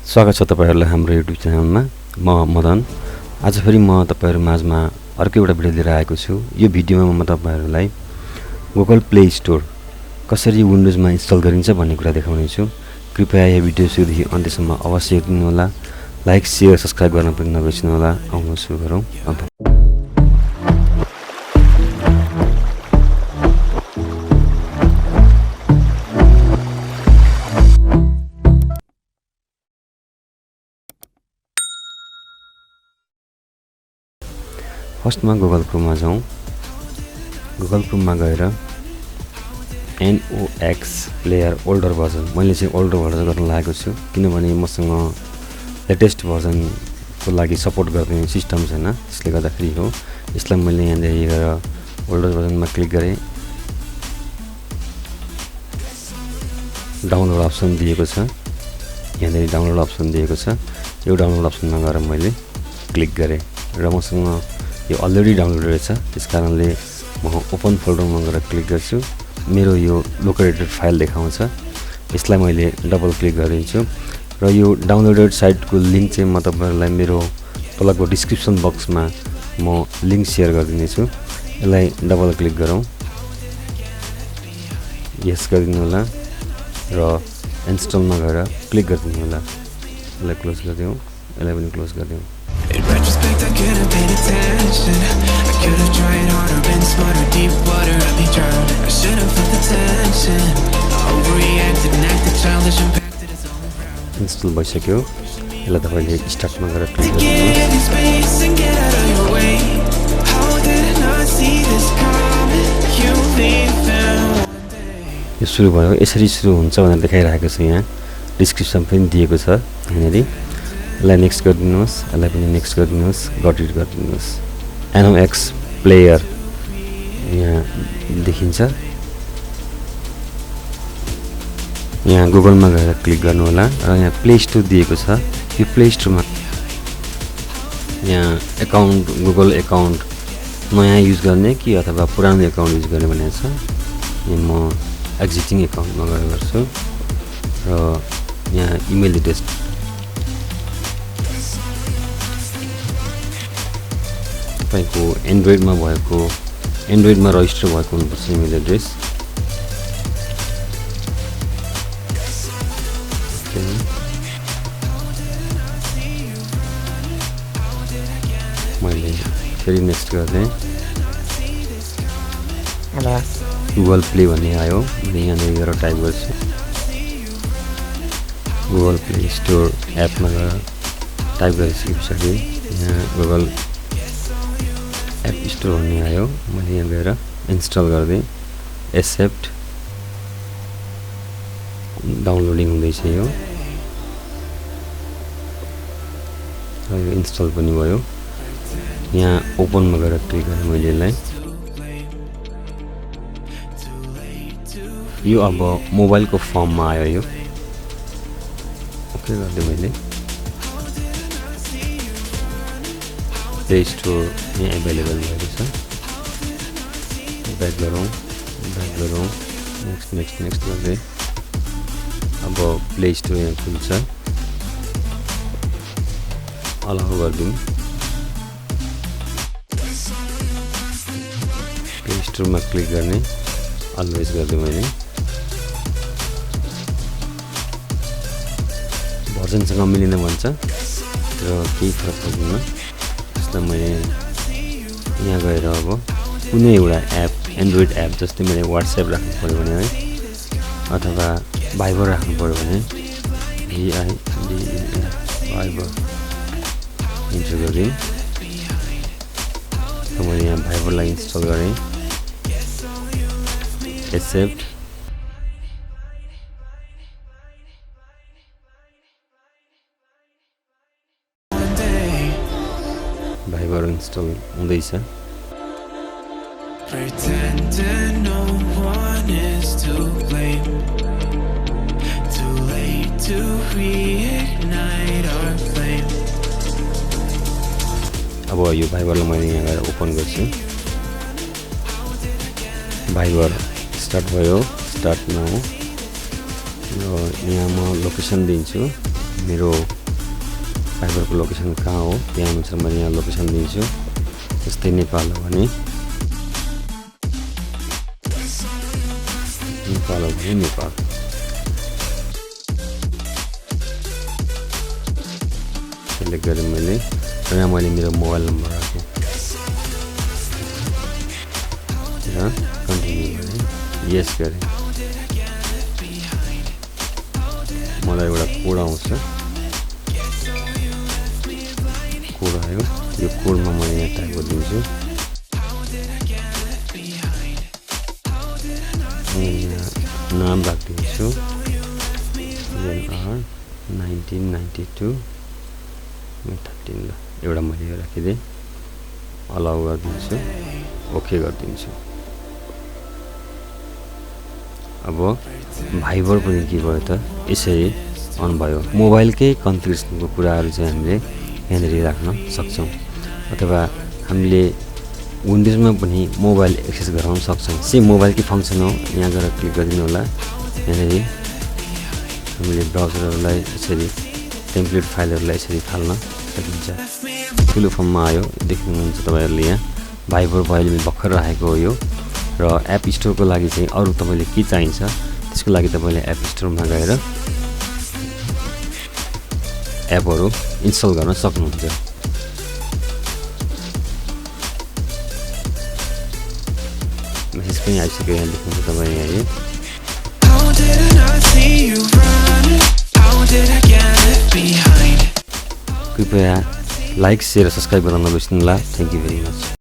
स्वागत छ तपाईहरुलाई हाम्रो YouTube च्यानलमा। म मदन। आज फेरि म तपाईहरु माझमा अर्को एउटा भिडियो लिएर आएको छु। यो भिडियोमा म तपाईहरुलाई Google Play Store कसरी विन्डोजमा इन्स्टल गरिन्छ भन्ने कुरा देखाउने छु। कृपया यो भिडियो सुरुदेखि अन्त्यसम्म अवश्य हेर्नु होला। लाइक, शेयर, सब्स्क्राइब गर्न पनि नबिर्सनु होला। आउनु सुरु गरौँ। फर्स्टमा गुगल क्रोममा जाउँ। गुगल क्रोममा गएर NOX प्लेयर ओल्डर भर्जन, मैले चाहिँ ओल्डर भर्जन गर्न लागेको छु किनभने मसँग लेटेस्ट भर्जनको लागि सपोर्ट गर्ने सिस्टम छैन, त्यसले गर्दाखेरि हो। यसलाई मैले यहाँ गएर ओल्डर भर्जनमा क्लिक गरे। डाउनलोड अप्सन दिएको छ, यहाँ डाउनलोड अप्सन दिएको छ। यो डाउनलोड अप्सनमा गएर मैले क्लिक गरे र मसँग यो अलरेडी डाउनलोडेड छ, त्यसकारणले म ओपन फोल्डरमा गएर क्लिक गर्छु। मेरो यो लोकेटेड फाइल देखाउँछ, यसलाई मैले डबल क्लिक गरिदिन्छु र यो डाउनलोडेड साइटको लिंक चाहिँ म तपाईहरुलाई मेरो तलको डिस्क्रिप्सन बक्समा म लिंक शेयर गरिदिने छु। यसलाई डबल क्लिक गरौँ, यस गरिदिनु होला र इन्स्टलमा गएर क्लिक गरिदिनु होला। यसलाई क्लोज गरिदिउँ, यसलाई पनि क्लोज गरिदिउँ। In retrospect, I could have paid attention. I could have tried harder, been smarter, deep water, I'd be drowned. I should have felt the tension. Overreacted and acted childish, impacted his own crowd. Install भइसक्यो। यसलाई तपाईले स्टार्टमा गएर click Give me space and get out of your way. How did I not see this coming? You leave them one day. यो सुरु भयो। यसरी सुरु हुन्छ भनेर देखाइरहेको छ, यहाँ डिस्क्रिप्सन पनि दिएको छ यहाँनेरि। यसलाई नेक्स्ट गरिदिनुहोस्, यसलाई पनि नेक्स्ट गरिदिनुहोस्, गट इट गरिदिनुहोस्। NOX प्लेयर यहाँ देखिन्छ। यहाँ गुगलमा गएर क्लिक गर्नु होला र यहाँ प्ले स्टोर दिएको छ। यो प्ले स्टोरमा यहाँ एकाउन्ट, गुगल एकाउन्ट नयाँ युज गर्ने कि अथवा पुरानो एकाउन्ट युज गर्ने भनेको छ। यहाँ म एक्जिस्टिङ एकाउन्टमा गएर गर्छु र यहाँ इमेल एड्रेस तपाईको एन्ड्रोइडमा रजिस्टर भएको हुनुपर्छ इमेल एड्रेस। मैले फेरि नेक्स्ट गर्दै गुगल प्ले भन्ने आयो। मैले यहाँनिर गएर टाइप गर्छु गुगल प्ले स्टोर एपमा गएर टाइप गरिसकेपछि यहाँ गुगल एप स्टोर भन्ने आयो। मैले यहाँ गएर इन्स्टल गर्दै एक्सेप्ट, डाउनलोडिङ हुँदैछ यो र यो इन्स्टल पनि भयो। यहाँ ओपनमा गएर क्लिक गरेँ मैले यसलाई। यो अब मोबाइलको फर्ममा आयो। यो ओके गर्दै मैले प्ले स्टोर यहाँ एभाइलेबल भएको छ। ब्याक गरौँ, नेक्स्ट गर्दै अब प्ले स्टोर यहाँ खुल्छ। अलाउ गरिदिउँ। प्ले स्टोरमा क्लिक गर्ने, अलवेज गर्दै मैले भर्जनसँग मिलिन भन्छ र केही फरक पर्दैन। त्यसलाई मैले यहाँ गएर अब कुनै एउटा एप, एन्ड्रोइड एप जस्तै मैले व्हाट्सएप राख्नु पऱ्यो भने है, अथवा भाइबर राख्नु पऱ्यो भने VIBER भाइबर इन्स्टल गरिदिउँ। र मैले यहाँ भाइबरलाई इन्स्टल गरेँ। एक्सेप्ट, भाइबर इन्स्टल हुँदैछ। Pretending no one is to blame. Too late to reignite our flame. अब यो भाइबरलाई मैले यहाँ गएर ओपन गर्छु। भाइबर स्टार्ट भयो, स्टार्ट नाउ। र यहाँ म लोकेसन दिन्छु मेरो फाइबरको लोकेसन कहाँ हो त्यहाँ अनुसार मैले यहाँ लोकेसन दिन्छु। जस्तै नेपाल हो भने नेपाल सेलेक्ट गरेँ मैले र यहाँ मैले मेरो मोबाइल नम्बर राखेँ र कन्टिन्यू गरेँ, यस गरेँ। मलाई एउटा कोड आउँछ, कोड आयो, यो कोडमा मैले यहाँ टाइप गरिदिन्छु। यहाँ नाम राखिदिन्छु NR 1992 13 ल एउटा मैले यो राखिदिएँ, अलाउ गरिदिन्छु, ओके गरिदिन्छु। अब भाइबर पनि के भयो त यसरी अन भयो। मोबाइलकै कन्फिगरेसनको कुराहरू चाहिँ हामीले यहाँनिर राख्न सक्छौँ, अथवा हामीले विन्डोजमा पनि मोबाइल एक्सेस गराउन सक्छौँ। सेम मोबाइलकै फङ्सन हो। यहाँ गएर क्लिक गरिदिनु होला। यहाँनिर हामीले ब्राउजरहरूलाई यसरी टेम्प्लेट फाइलहरूलाई यसरी फाल्न सकिन्छ। ठुलो फर्ममा आयो, देख्नुहुन्छ तपाईँहरूले यहाँ भाइबर अहिले भर्खर राखेको हो यो। र एप स्टोरको लागि चाहिँ अरू तपाईँले के चाहिन्छ त्यसको लागि तपाईँले एप स्टोरमा गएर एपहरू इन्स्टल गर्न सक्नुहुन्छ। मेसेज पनि आइसक्यो, यहाँ देख्नुहुन्छ तपाईँ यहाँ। कृपया लाइक, सेयर, सब्सक्राइब गर्न नबिर्सनु होला। Thank you very much.